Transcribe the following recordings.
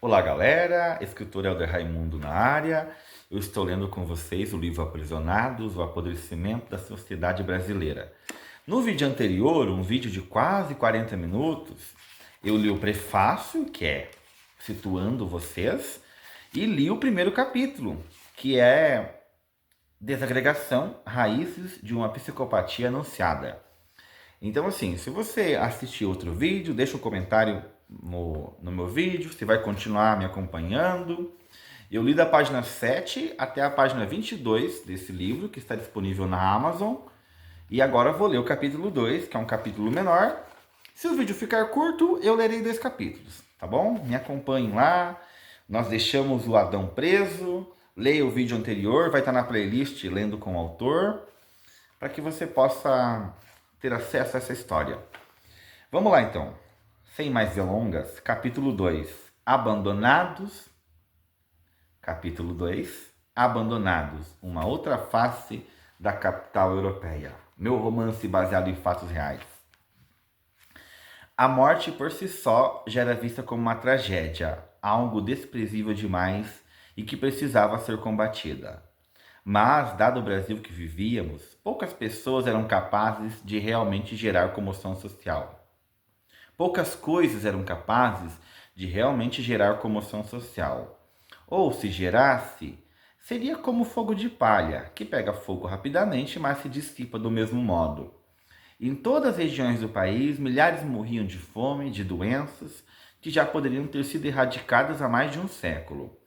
Olá, galera! Escritor Helder Raimundo na área. Eu estou lendo com vocês o livro Aprisionados, o apodrecimento da sociedade brasileira. No vídeo anterior, um vídeo de quase 40 minutos, eu li o prefácio, que é situando vocês, e li o primeiro capítulo, que é Desagregação, Raízes de uma Psicopatia Anunciada. Então, assim, se você assistir outro vídeo, deixa um comentário no meu vídeo, você vai continuar me acompanhando. Eu li da página 7 até a página 22 desse livro, que está disponível na Amazon. E agora eu vou ler o capítulo 2, que é um capítulo menor. Se o vídeo ficar curto, eu lerei 2 capítulos, tá bom? Me acompanhem lá. Nós deixamos o Adão preso. Leia o vídeo anterior, vai estar na playlist Lendo com o Autor, para que você possa ter acesso a essa história. Vamos lá então. Sem mais delongas, capítulo 2, Abandonados. Capítulo 2, Abandonados, uma outra face da capital europeia. Meu romance baseado em fatos reais. A morte por si só já era vista como uma tragédia, algo desprezível demais e que precisava ser combatida. Mas, dado o Brasil que vivíamos, poucas pessoas eram capazes de realmente gerar comoção social. Poucas coisas eram capazes de realmente gerar comoção social. Ou, se gerasse, seria como fogo de palha, que pega fogo rapidamente, mas se dissipa do mesmo modo. Em todas as regiões do país, milhares morriam de fome, de doenças, que já poderiam ter sido erradicadas há mais de um século.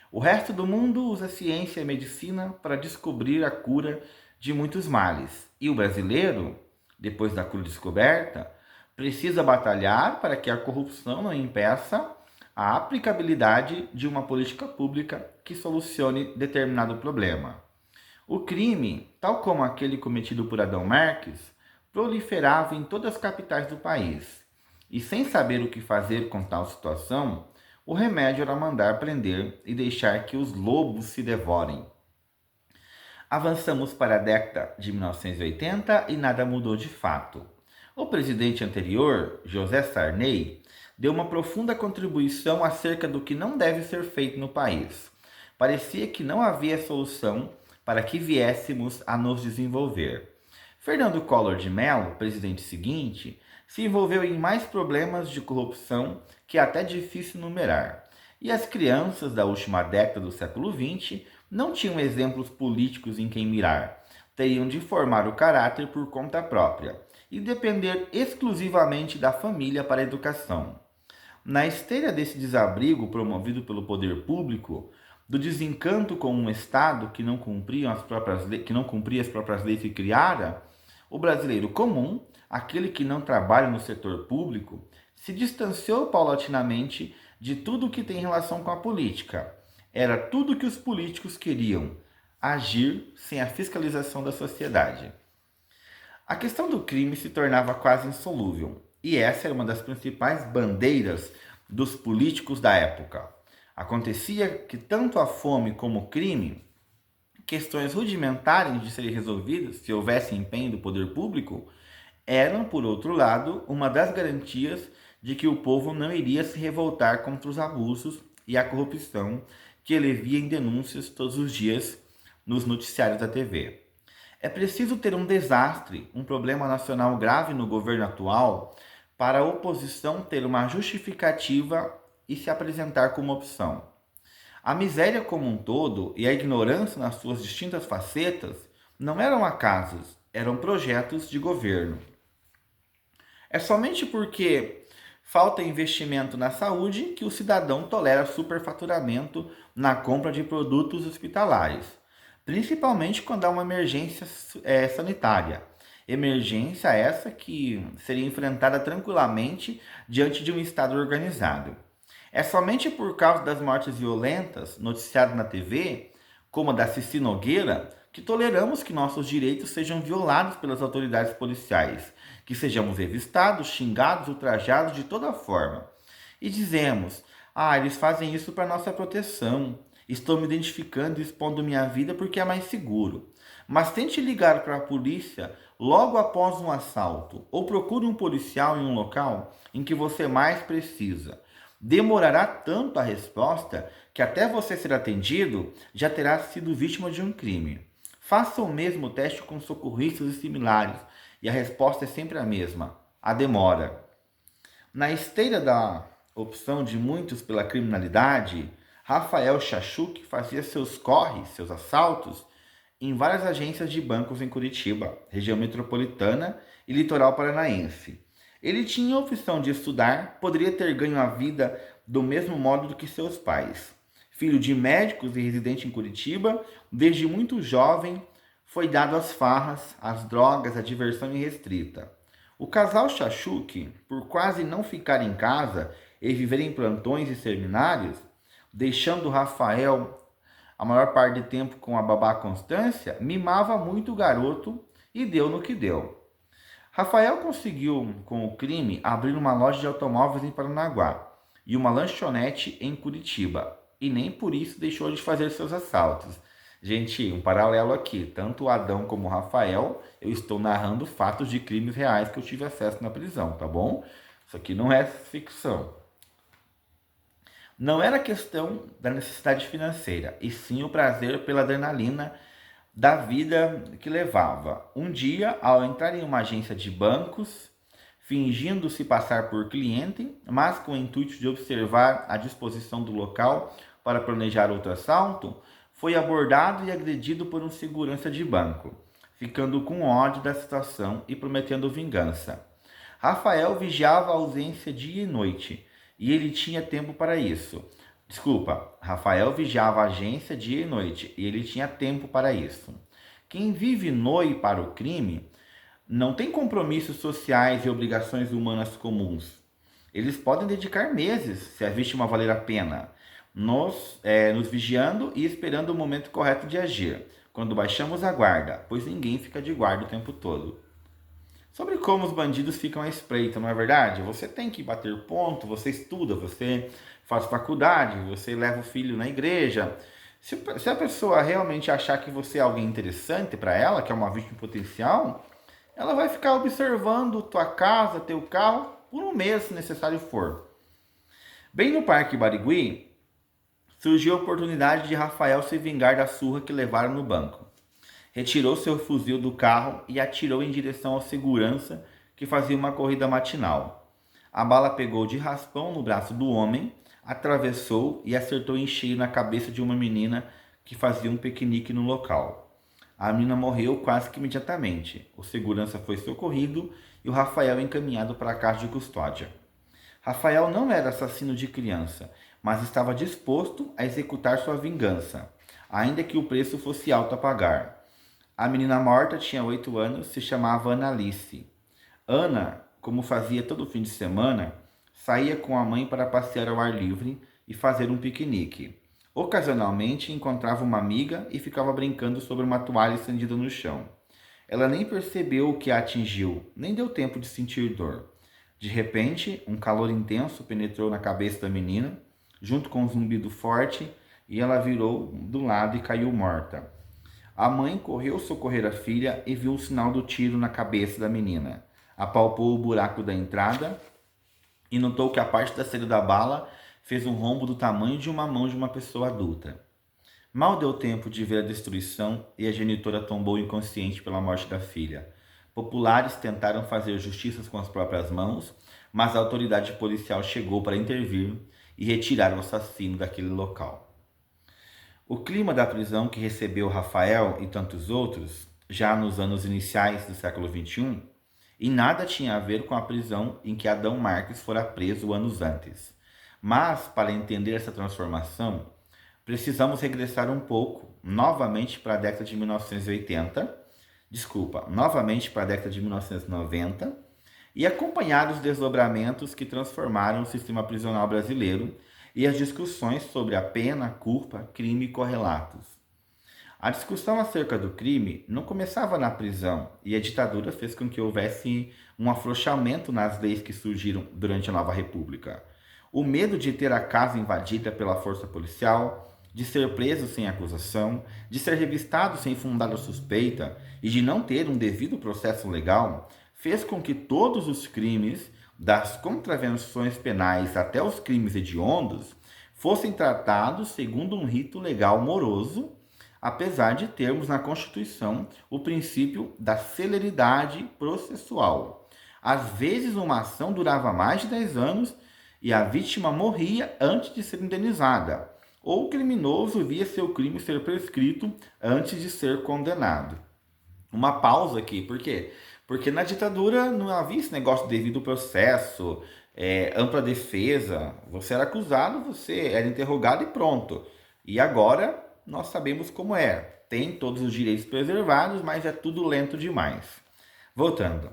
O resto do mundo usa a ciência e a medicina para descobrir a cura de muitos males. E o brasileiro, depois da cura descoberta, precisa batalhar para que a corrupção não impeça a aplicabilidade de uma política pública que solucione determinado problema. O crime, tal como aquele cometido por Adão Marques, proliferava em todas as capitais do país. E sem saber o que fazer com tal situação, o remédio era mandar prender e deixar que os lobos se devorem. Avançamos para a década de 1980 e nada mudou de fato. O presidente anterior, José Sarney, deu uma profunda contribuição acerca do que não deve ser feito no país. Parecia que não havia solução para que viéssemos a nos desenvolver. Fernando Collor de Mello, presidente seguinte, se envolveu em mais problemas de corrupção que é até difícil numerar. E as crianças da última década do século XX não tinham exemplos políticos em quem mirar. Teriam de formar o caráter por conta própria e depender exclusivamente da família para a educação. Na esteira desse desabrigo promovido pelo poder público, do desencanto com um Estado que não cumpria as próprias leis que criara, o brasileiro comum, aquele que não trabalha no setor público, se distanciou paulatinamente de tudo que tem relação com a política. Era tudo que os políticos queriam: agir sem a fiscalização da sociedade. A questão do crime se tornava quase insolúvel, e essa era uma das principais bandeiras dos políticos da época. Acontecia que tanto a fome como o crime, questões rudimentares de serem resolvidas se houvesse empenho do poder público, eram, por outro lado, uma das garantias de que o povo não iria se revoltar contra os abusos e a corrupção que ele via em denúncias todos os dias nos noticiários da TV. É preciso ter um desastre, um problema nacional grave no governo atual, para a oposição ter uma justificativa e se apresentar como opção. A miséria como um todo e a ignorância nas suas distintas facetas não eram acasos, eram projetos de governo. É somente porque falta investimento na saúde que o cidadão tolera superfaturamento na compra de produtos hospitalares, principalmente quando há uma emergência sanitária. Emergência essa que seria enfrentada tranquilamente diante de um Estado organizado. É somente por causa das mortes violentas noticiadas na TV, como a da Cici Nogueira, que toleramos que nossos direitos sejam violados pelas autoridades policiais, que sejamos revistados, xingados, ultrajados de toda forma. E dizemos: eles fazem isso para nossa proteção. Estou me identificando e expondo minha vida porque é mais seguro. Mas tente ligar para a polícia logo após um assalto ou procure um policial em um local em que você mais precisa. Demorará tanto a resposta que até você ser atendido já terá sido vítima de um crime. Faça o mesmo teste com socorristas e similares e a resposta é sempre a mesma: a demora. Na esteira da opção de muitos pela criminalidade, Rafael Chachuk fazia seus corres, seus assaltos, em várias agências de bancos em Curitiba, região metropolitana e litoral paranaense. Ele tinha a opção de estudar, poderia ter ganho a vida do mesmo modo do que seus pais. Filho de médicos e residente em Curitiba, desde muito jovem foi dado às farras, às drogas, à diversão irrestrita. O casal Chachuk, por quase não ficar em casa e viver em plantões e seminários, deixando Rafael a maior parte do tempo com a babá Constância, mimava muito o garoto e deu no que deu. Rafael conseguiu, com o crime, abrir uma loja de automóveis em Paranaguá e uma lanchonete em Curitiba, e nem por isso deixou de fazer seus assaltos. Gente, um paralelo aqui, tanto o Adão como o Rafael, eu estou narrando fatos de crimes reais que eu tive acesso na prisão, tá bom? Isso aqui não é ficção. Não era questão da necessidade financeira, e sim o prazer pela adrenalina da vida que levava. Um dia, ao entrar em uma agência de bancos, fingindo se passar por cliente, mas com o intuito de observar a disposição do local para planejar outro assalto, foi abordado e agredido por um segurança de banco, ficando com ódio da situação e prometendo vingança. Rafael vigiava a ausência dia e noite, e ele tinha tempo para isso. Desculpa, Rafael vigiava a agência dia e noite, e ele tinha tempo para isso. Quem vive noi para o crime não tem compromissos sociais e obrigações humanas comuns. Eles podem dedicar meses, se a vítima valer a pena, nos vigiando e esperando o momento correto de agir, quando baixamos a guarda, pois ninguém fica de guarda o tempo todo. Sobre como os bandidos ficam à espreita, não é verdade? Você tem que bater ponto, você estuda, você faz faculdade, você leva o filho na igreja. Se a pessoa realmente achar que você é alguém interessante para ela, que é uma vítima potencial, ela vai ficar observando tua casa, teu carro, por um mês, se necessário for. Bem no Parque Barigui, surgiu a oportunidade de Rafael se vingar da surra que levaram no banco. Retirou seu fuzil do carro e atirou em direção ao segurança que fazia uma corrida matinal. A bala pegou de raspão no braço do homem, atravessou e acertou em cheio na cabeça de uma menina que fazia um piquenique no local. A menina morreu quase que imediatamente. O segurança foi socorrido e o Rafael encaminhado para a casa de custódia. Rafael não era assassino de criança, mas estava disposto a executar sua vingança, ainda que o preço fosse alto a pagar. A menina morta tinha 8 anos, se chamava Ana Alice. Ana, como fazia todo fim de semana, saía com a mãe para passear ao ar livre e fazer um piquenique. Ocasionalmente encontrava uma amiga e ficava brincando sobre uma toalha estendida no chão. Ela nem percebeu o que a atingiu, nem deu tempo de sentir dor. De repente, um calor intenso penetrou na cabeça da menina, junto com um zumbido forte, e ela virou do lado e caiu morta. A mãe correu socorrer a filha e viu o sinal do tiro na cabeça da menina. Apalpou o buraco da entrada e notou que a parte da saída da bala fez um rombo do tamanho de uma mão de uma pessoa adulta. Mal deu tempo de ver a destruição e a genitora tombou inconsciente pela morte da filha. Populares tentaram fazer justiça com as próprias mãos, mas a autoridade policial chegou para intervir e retirar o assassino daquele local. O clima da prisão que recebeu Rafael e tantos outros, já nos anos iniciais do século XXI, em nada tinha a ver com a prisão em que Adão Marques fora preso anos antes. Mas, para entender essa transformação, precisamos regressar um pouco, novamente para a década de 1980, novamente para a década de 1990, e acompanhar os desdobramentos que transformaram o sistema prisional brasileiro e as discussões sobre a pena, culpa, crime e correlatos. A discussão acerca do crime não começava na prisão e a ditadura fez com que houvesse um afrouxamento nas leis que surgiram durante a Nova República. O medo de ter a casa invadida pela força policial, de ser preso sem acusação, de ser revistado sem fundada suspeita e de não ter um devido processo legal, fez com que todos os crimes das contravenções penais até os crimes hediondos, fossem tratados segundo um rito legal moroso, apesar de termos na Constituição o princípio da celeridade processual. Às vezes, uma ação durava mais de 10 anos e a vítima morria antes de ser indenizada, ou o criminoso via seu crime ser prescrito antes de ser condenado. Uma pausa aqui, por quê? Porque na ditadura não havia esse negócio de devido processo, ampla defesa. Você era acusado, você era interrogado e pronto. E agora nós sabemos como é. Tem todos os direitos preservados, mas é tudo lento demais. Voltando.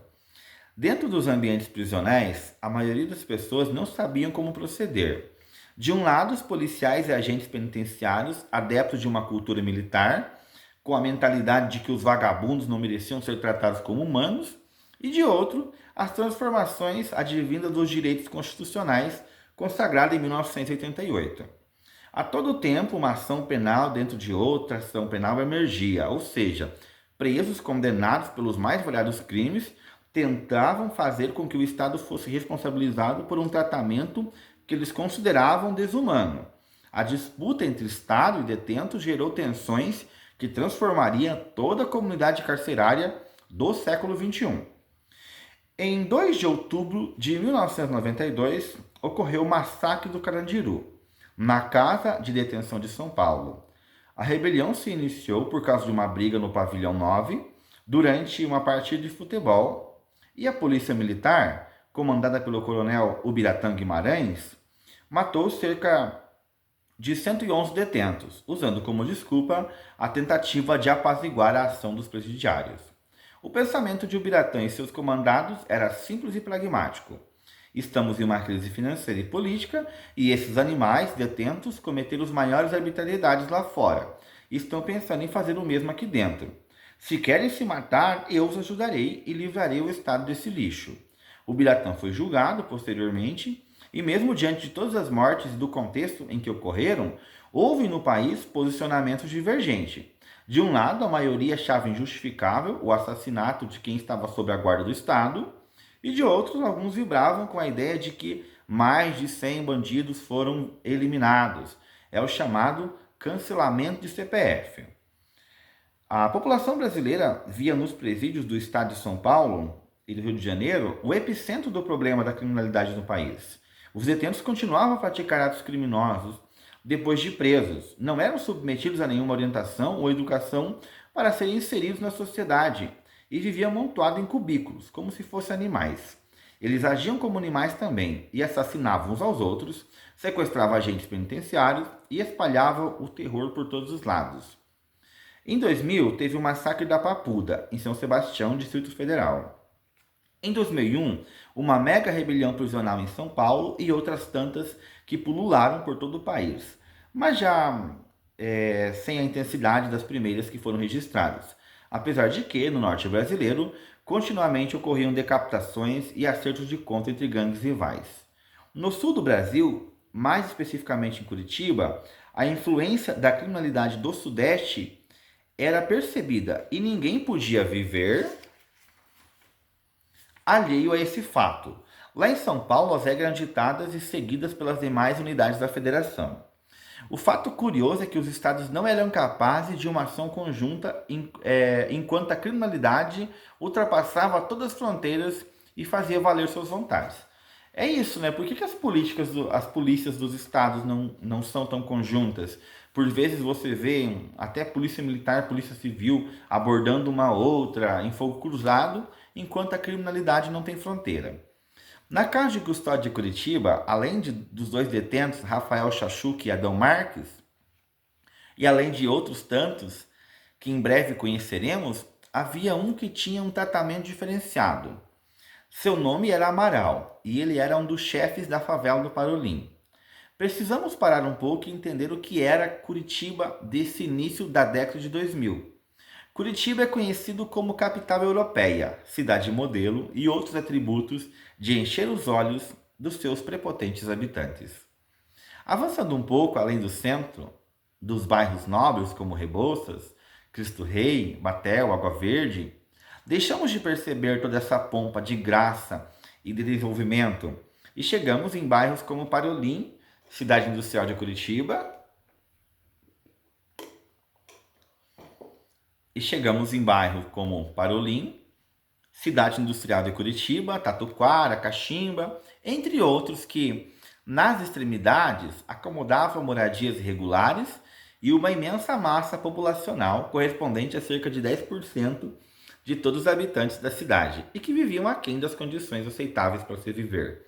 Dentro dos ambientes prisionais, a maioria das pessoas não sabiam como proceder. De um lado, os policiais e agentes penitenciários, adeptos de uma cultura militar, com a mentalidade de que os vagabundos não mereciam ser tratados como humanos, e de outro, as transformações advindas dos direitos constitucionais consagrados em 1988. A todo tempo, uma ação penal dentro de outra ação penal emergia, ou seja, presos condenados pelos mais variados crimes tentavam fazer com que o Estado fosse responsabilizado por um tratamento que eles consideravam desumano. A disputa entre Estado e detentos gerou tensões que transformariam toda a comunidade carcerária do século XXI. Em 2 de outubro de 1992, ocorreu o massacre do Carandiru, na Casa de Detenção de São Paulo. A rebelião se iniciou por causa de uma briga no Pavilhão 9, durante uma partida de futebol, e a Polícia Militar, comandada pelo coronel Ubiratã Guimarães, matou cerca de 111 detentos, usando como desculpa a tentativa de apaziguar a ação dos presidiários. O pensamento de Ubiratã e seus comandados era simples e pragmático. Estamos em uma crise financeira e política e esses animais detentos cometeram as maiores arbitrariedades lá fora e estão pensando em fazer o mesmo aqui dentro. Se querem se matar, eu os ajudarei e livrarei o Estado desse lixo. Ubiratã foi julgado posteriormente e mesmo diante de todas as mortes e do contexto em que ocorreram, houve no país posicionamentos divergentes. De um lado, a maioria achava injustificável o assassinato de quem estava sob a guarda do Estado, e de outros, alguns vibravam com a ideia de que mais de 100 bandidos foram eliminados. É o chamado cancelamento de CPF. A população brasileira via nos presídios do estado de São Paulo e do Rio de Janeiro o epicentro do problema da criminalidade no país. Os detentos continuavam a praticar atos criminosos depois de presos, não eram submetidos a nenhuma orientação ou educação para serem inseridos na sociedade e viviam amontoados em cubículos, como se fossem animais. Eles agiam como animais também e assassinavam uns aos outros, sequestravam agentes penitenciários e espalhavam o terror por todos os lados. Em 2000, teve o massacre da Papuda, em São Sebastião, Distrito Federal. Em 2001, uma mega rebelião prisional em São Paulo e outras tantas que pulularam por todo o país, mas já sem a intensidade das primeiras que foram registradas, apesar de que, no norte brasileiro, continuamente ocorriam decapitações e acertos de conta entre gangues rivais. No sul do Brasil, mais especificamente em Curitiba, a influência da criminalidade do Sudeste era percebida e ninguém podia viver alheio a esse fato. Lá em São Paulo, as regras eram ditadas e seguidas pelas demais unidades da federação. O fato curioso é que os estados não eram capazes de uma ação conjunta enquanto a criminalidade ultrapassava todas as fronteiras e fazia valer suas vontades. É isso, né? Por que as polícias dos estados não são tão conjuntas? Por vezes você vê até polícia militar, polícia civil abordando uma outra em fogo cruzado, enquanto a criminalidade não tem fronteira. Na casa de custódia de Curitiba, além dos 2 detentos, Rafael Chachuk e Adão Marques, e além de outros tantos que em breve conheceremos, havia um que tinha um tratamento diferenciado. Seu nome era Amaral e ele era um dos chefes da favela do Parolim. Precisamos parar um pouco e entender o que era Curitiba desse início da década de 2000. Curitiba é conhecido como capital europeia, cidade modelo e outros atributos de encher os olhos dos seus prepotentes habitantes. Avançando um pouco além do centro, dos bairros nobres como Rebouças, Cristo Rei, Batel, Água Verde, deixamos de perceber toda essa pompa de graça e de desenvolvimento. E chegamos em bairros como Parolim, cidade industrial de Curitiba. E chegamos em bairros como Parolim, cidade industrial de Curitiba, Tatuquara, Caximba, entre outros que, nas extremidades, acomodavam moradias irregulares e uma imensa massa populacional correspondente a cerca de 10% de todos os habitantes da cidade e que viviam aquém das condições aceitáveis para se viver.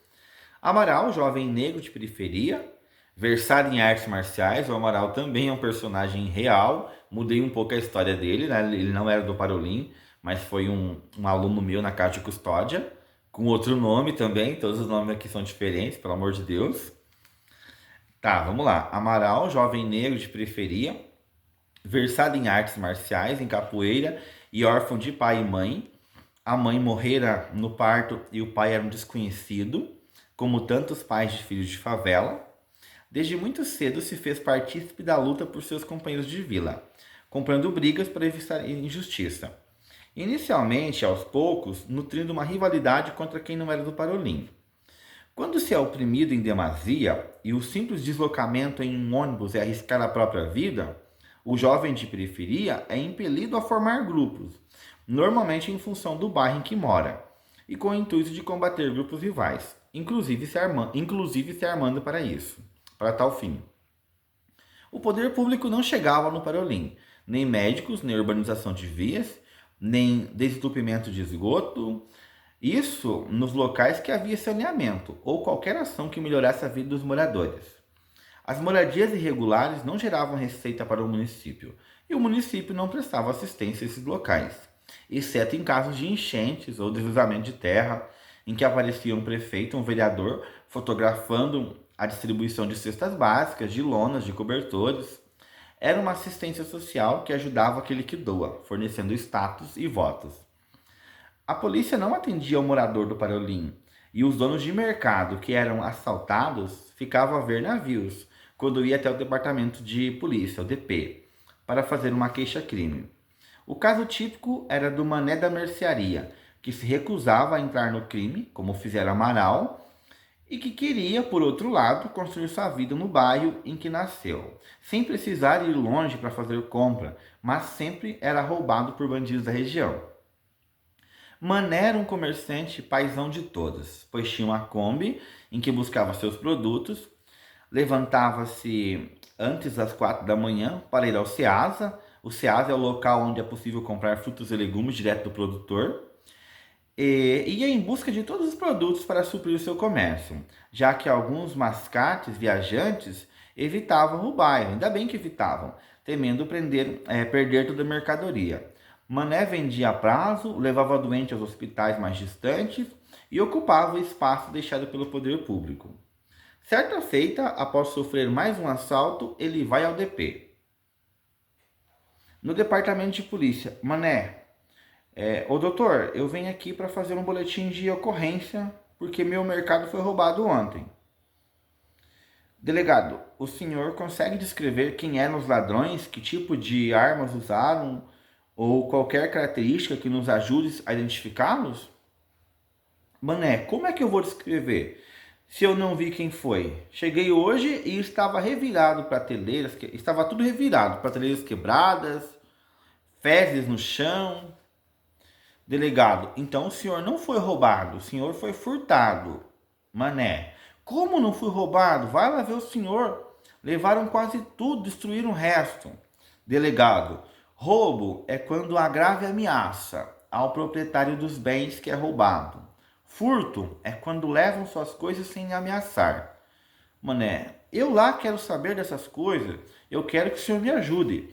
Amaral, jovem negro de periferia, versado em artes marciais, o Amaral também é um personagem real. Mudei um pouco a história dele, né? Ele não era do Parolim, mas foi um aluno meu na casa de custódia, com outro nome também, todos os nomes aqui são diferentes, pelo amor de Deus. Tá, vamos lá. Amaral, jovem negro de periferia, versado em artes marciais, em capoeira e órfão de pai e mãe. A mãe morrera no parto e o pai era um desconhecido, como tantos pais de filhos de favela. Desde muito cedo se fez partícipe da luta por seus companheiros de vila, comprando brigas para evitar injustiça. Inicialmente, aos poucos, nutrindo uma rivalidade contra quem não era do Parolim. Quando se é oprimido em demasia e o simples deslocamento em um ônibus é arriscar a própria vida, o jovem de periferia é impelido a formar grupos, normalmente em função do bairro em que mora, e com o intuito de combater grupos rivais, inclusive se armando para isso, para tal fim. O poder público não chegava no Parolim, nem médicos, nem urbanização de vias, nem desentupimento de esgoto, isso nos locais que havia saneamento ou qualquer ação que melhorasse a vida dos moradores. As moradias irregulares não geravam receita para o município e o município não prestava assistência a esses locais, exceto em casos de enchentes ou deslizamento de terra, em que aparecia um prefeito, um vereador, fotografando a distribuição de cestas básicas, de lonas, de cobertores. Era uma assistência social que ajudava aquele que doa, fornecendo status e votos. A polícia não atendia o morador do Parolim, e os donos de mercado que eram assaltados ficavam a ver navios quando ia até o departamento de polícia, o DP, para fazer uma queixa-crime. O caso típico era do mané da mercearia, que se recusava a entrar no crime, como fizera Amaral, e que queria, por outro lado, construir sua vida no bairro em que nasceu, sem precisar ir longe para fazer compra, mas sempre era roubado por bandidos da região. Mané era um comerciante paizão de todas, pois tinha uma Kombi em que buscava seus produtos, levantava-se antes das 4 da manhã para ir ao Ceasa. O Ceasa é o local onde é possível comprar frutas e legumes direto do produtor. E ia em busca de todos os produtos para suprir o seu comércio, já que alguns mascates viajantes evitavam o bairro, ainda bem que evitavam, temendo perder toda a mercadoria. Mané vendia a prazo, levava doente aos hospitais mais distantes e ocupava o espaço deixado pelo poder público. Certa feita, após sofrer mais um assalto, ele vai ao DP. No departamento de polícia, Mané, ô doutor, eu venho aqui para fazer um boletim de ocorrência porque meu mercado foi roubado ontem. Delegado, o senhor consegue descrever quem eram os ladrões, que tipo de armas usaram ou qualquer característica que nos ajude a identificá-los? Mané, como é que eu vou descrever se eu não vi quem foi? Cheguei hoje e estava revirado prateleiras, estava tudo revirado, prateleiras quebradas, fezes no chão. Delegado, então o senhor não foi roubado, o senhor foi furtado. Mané, como não fui roubado? Vai lá ver o senhor. Levaram quase tudo, destruíram o resto. Delegado, roubo é quando há grave ameaça ao proprietário dos bens que é roubado. Furto é quando levam suas coisas sem ameaçar. Mané, eu lá quero saber dessas coisas, eu quero que o senhor me ajude.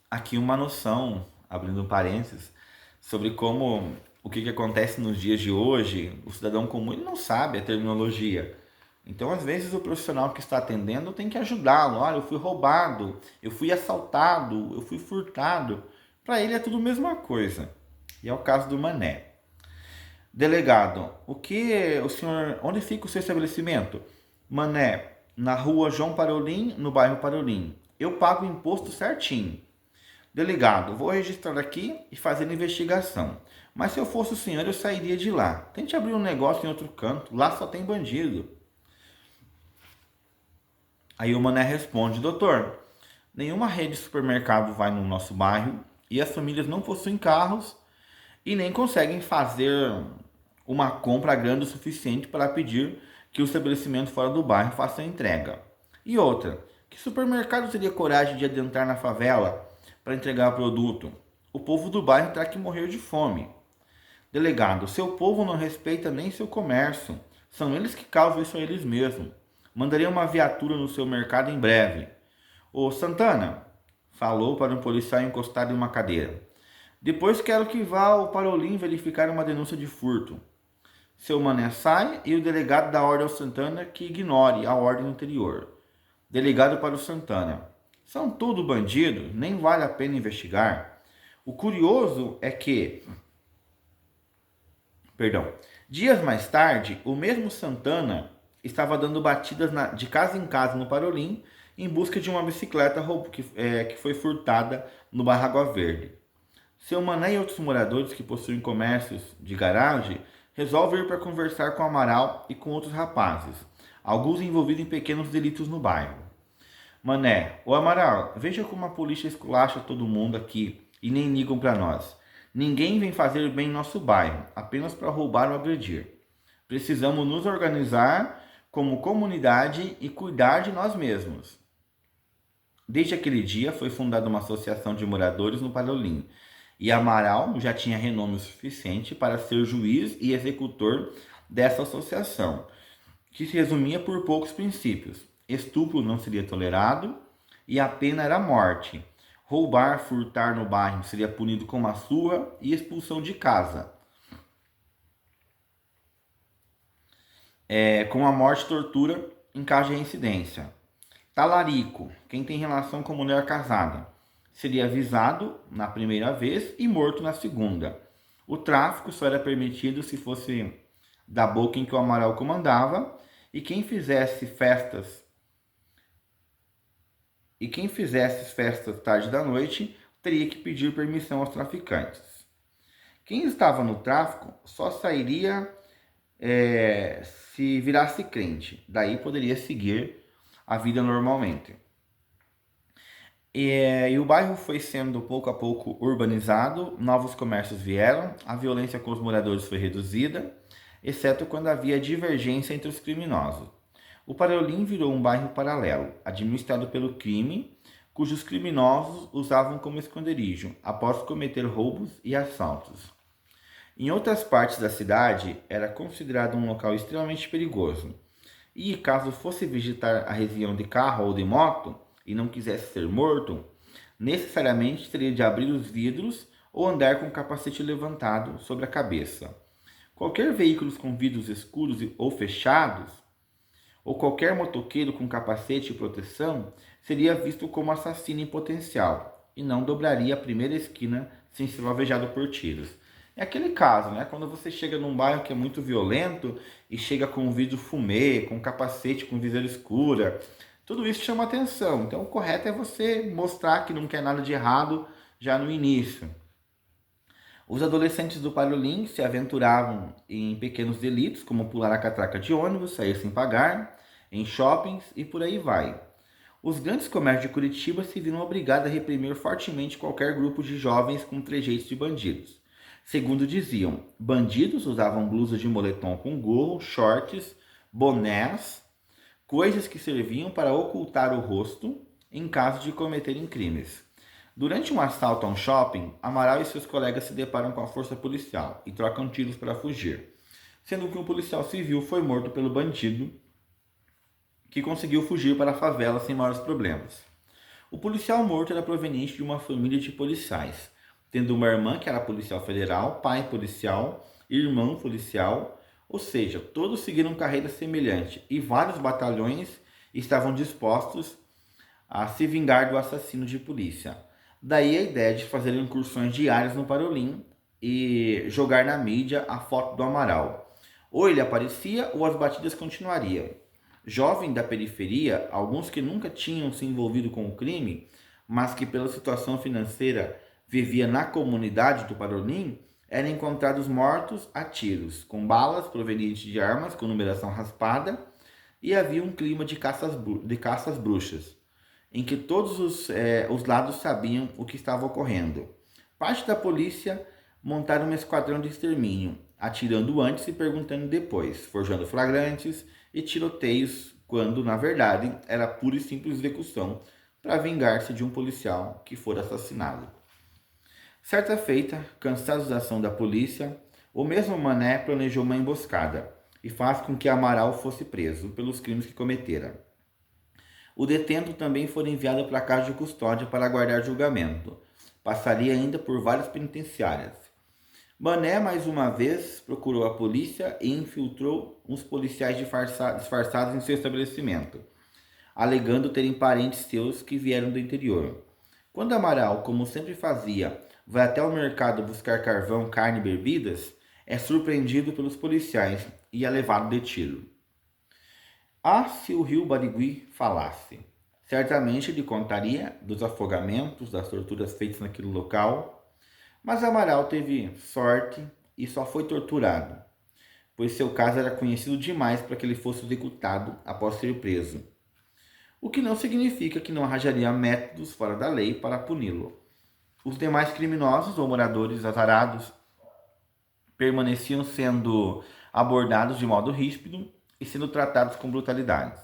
Aqui uma noção, abrindo um parênteses, sobre como o que acontece nos dias de hoje, o cidadão comum ele não sabe a terminologia. Então, às vezes, o profissional que está atendendo tem que ajudá-lo. Olha, eu fui roubado, eu fui assaltado, eu fui furtado. Para ele é tudo a mesma coisa. E é o caso do Mané. Delegado, onde fica o seu estabelecimento? Mané, na rua João Parolim, no bairro Parolim. Eu pago o imposto certinho. Delegado, vou registrar aqui e fazer a investigação. Mas se eu fosse o senhor, eu sairia de lá. Tente abrir um negócio em outro canto, lá só tem bandido. Aí o mané responde: doutor, nenhuma rede de supermercado vai no nosso bairro e as famílias não possuem carros e nem conseguem fazer uma compra grande o suficiente para pedir que o estabelecimento fora do bairro faça a entrega. E outra, que supermercado teria coragem de adentrar na favela para entregar o produto? O povo do bairro terá que morrer de fome. Delegado, seu povo não respeita nem seu comércio. São eles que causam isso a eles mesmos. Mandaria uma viatura no seu mercado em breve. Ô Santana, falou para um policial encostado em uma cadeira. Depois quero que vá ao Parolim verificar uma denúncia de furto. Seu mané sai e o delegado dá ordem ao Santana que ignore a ordem anterior. Delegado para o Santana. São tudo bandidos, nem vale a pena investigar. O curioso é que, dias mais tarde, o mesmo Santana estava dando batidas de casa em casa no Parolim em busca de uma bicicleta que foi furtada no bairro Água Verde. Seu mané e outros moradores que possuem comércios de garagem resolvem ir para conversar com Amaral e com outros rapazes, alguns envolvidos em pequenos delitos no bairro. Mané, ô Amaral, veja como a polícia esculacha todo mundo aqui e nem ligam para nós. Ninguém vem fazer bem em nosso bairro, apenas para roubar ou agredir. Precisamos nos organizar como comunidade e cuidar de nós mesmos. Desde aquele dia foi fundada uma associação de moradores no Parolim, e Amaral já tinha renome suficiente para ser juiz e executor dessa associação, que se resumia por poucos princípios. Estupro não seria tolerado e a pena era morte. Roubar, furtar no bairro seria punido com uma surra e expulsão de casa. Com a morte e tortura em caso de reincidência. Talarico, quem tem relação com mulher casada, seria avisado na primeira vez e morto na segunda. O tráfico só era permitido se fosse da boca em que o Amaral comandava, e quem fizesse festas tarde da noite teria que pedir permissão aos traficantes. Quem estava no tráfico só sairia se virasse crente, daí poderia seguir a vida normalmente. E o bairro foi sendo pouco a pouco urbanizado, novos comércios vieram, a violência com os moradores foi reduzida, exceto quando havia divergência entre os criminosos. O Parolim virou um bairro paralelo, administrado pelo crime, cujos criminosos usavam como esconderijo, após cometer roubos e assaltos. Em outras partes da cidade, era considerado um local extremamente perigoso, e caso fosse visitar a região de carro ou de moto, e não quisesse ser morto, necessariamente teria de abrir os vidros ou andar com o capacete levantado sobre a cabeça. Qualquer veículo com vidros escuros ou fechados, ou qualquer motoqueiro com capacete e proteção, seria visto como assassino em potencial e não dobraria a primeira esquina sem ser alvejado por tiros. É aquele caso, né? Quando você chega num bairro que é muito violento e chega com um vidro fumê, com capacete, com visão escura, tudo isso chama atenção. Então o correto é você mostrar que não quer nada de errado já no início. Os adolescentes do Parolim se aventuravam em pequenos delitos, como pular a catraca de ônibus, sair sem pagar, em shoppings e por aí vai. Os grandes comércios de Curitiba se viram obrigados a reprimir fortemente qualquer grupo de jovens com trejeitos de bandidos. Segundo diziam, bandidos usavam blusas de moletom com gorro, shorts, bonés, coisas que serviam para ocultar o rosto em caso de cometerem crimes. Durante um assalto a um shopping, Amaral e seus colegas se deparam com a força policial e trocam tiros para fugir, sendo que um policial civil foi morto pelo bandido, que conseguiu fugir para a favela sem maiores problemas. O policial morto era proveniente de uma família de policiais, tendo uma irmã que era policial federal, pai policial, irmão policial, ou seja, todos seguiram carreira semelhante e vários batalhões estavam dispostos a se vingar do assassino de polícia. Daí a ideia de fazer incursões diárias no Parolim e jogar na mídia a foto do Amaral. Ou ele aparecia ou as batidas continuariam. Jovem da periferia, alguns que nunca tinham se envolvido com o crime, mas que pela situação financeira vivia na comunidade do Parolim, eram encontrados mortos a tiros, com balas provenientes de armas com numeração raspada, e havia um clima de caças bruxas, em que todos os lados sabiam o que estava ocorrendo. Parte da polícia montaram um esquadrão de extermínio, atirando antes e perguntando depois, forjando flagrantes e tiroteios, quando, na verdade, era pura e simples execução para vingar-se de um policial que fora assassinado. Certa feita, cansados da ação da polícia, o mesmo Mané planejou uma emboscada e faz com que Amaral fosse preso pelos crimes que cometera. O detento também foi enviado para a casa de custódia para aguardar julgamento. Passaria ainda por várias penitenciárias. Mané, mais uma vez, procurou a polícia e infiltrou uns policiais disfarçados em seu estabelecimento, alegando terem parentes seus que vieram do interior. Quando Amaral, como sempre fazia, vai até o mercado buscar carvão, carne e bebidas, é surpreendido pelos policiais e é levado detido. Ah, se o rio Barigui falasse! Certamente ele contaria dos afogamentos, das torturas feitas naquele local, mas Amaral teve sorte e só foi torturado, pois seu caso era conhecido demais para que ele fosse executado após ser preso. O que não significa que não arranjaria métodos fora da lei para puni-lo. Os demais criminosos ou moradores azarados permaneciam sendo abordados de modo ríspido e sendo tratados com brutalidades.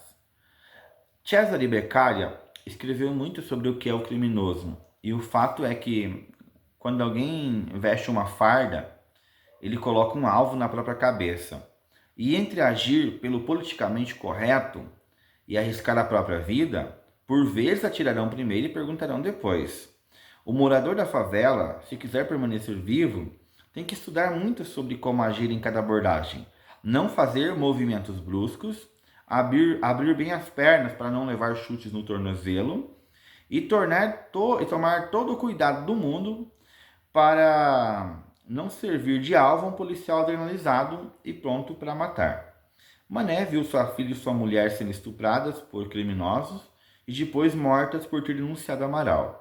Cesare Beccaria escreveu muito sobre o que é o criminoso, e o fato é que quando alguém veste uma farda, ele coloca um alvo na própria cabeça. E entre agir pelo politicamente correto e arriscar a própria vida, por vezes atirarão primeiro e perguntarão depois. O morador da favela, se quiser permanecer vivo, tem que estudar muito sobre como agir em cada abordagem, não fazer movimentos bruscos, abrir bem as pernas para não levar chutes no tornozelo e tomar todo o cuidado do mundo para não servir de alvo a um policial adrenalizado e pronto para matar. Mané viu sua filha e sua mulher sendo estupradas por criminosos e depois mortas por ter denunciado Amaral.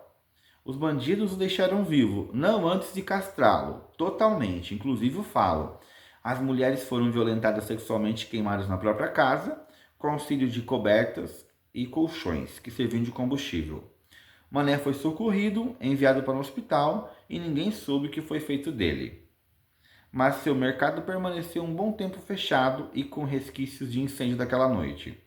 Os bandidos o deixaram vivo, não antes de castrá-lo, totalmente, inclusive o falo. As mulheres foram violentadas sexualmente e queimadas na própria casa, com auxílio de cobertas e colchões, que serviam de combustível. Mané foi socorrido, enviado para um hospital e ninguém soube o que foi feito dele. Mas seu mercado permaneceu um bom tempo fechado e com resquícios de incêndio daquela noite.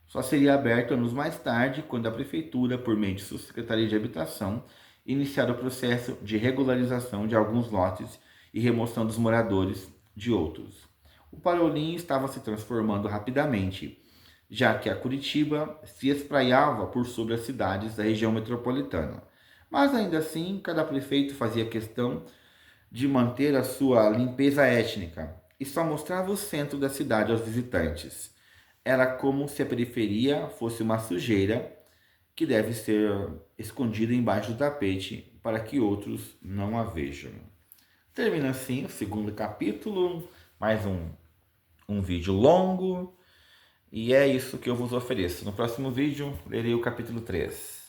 Só seria aberto anos mais tarde, quando a prefeitura, por meio de sua Secretaria de Habitação, iniciara o processo de regularização de alguns lotes e remoção dos moradores de outros. O Parolim estava se transformando rapidamente, já que a Curitiba se espraiava por sobre as cidades da região metropolitana. Mas ainda assim, cada prefeito fazia questão de manter a sua limpeza étnica e só mostrava o centro da cidade aos visitantes. Era como se a periferia fosse uma sujeira que deve ser escondida embaixo do tapete para que outros não a vejam. Termina assim o segundo capítulo, mais um vídeo longo, e é isso que eu vos ofereço. No próximo vídeo, lerei o capítulo 3.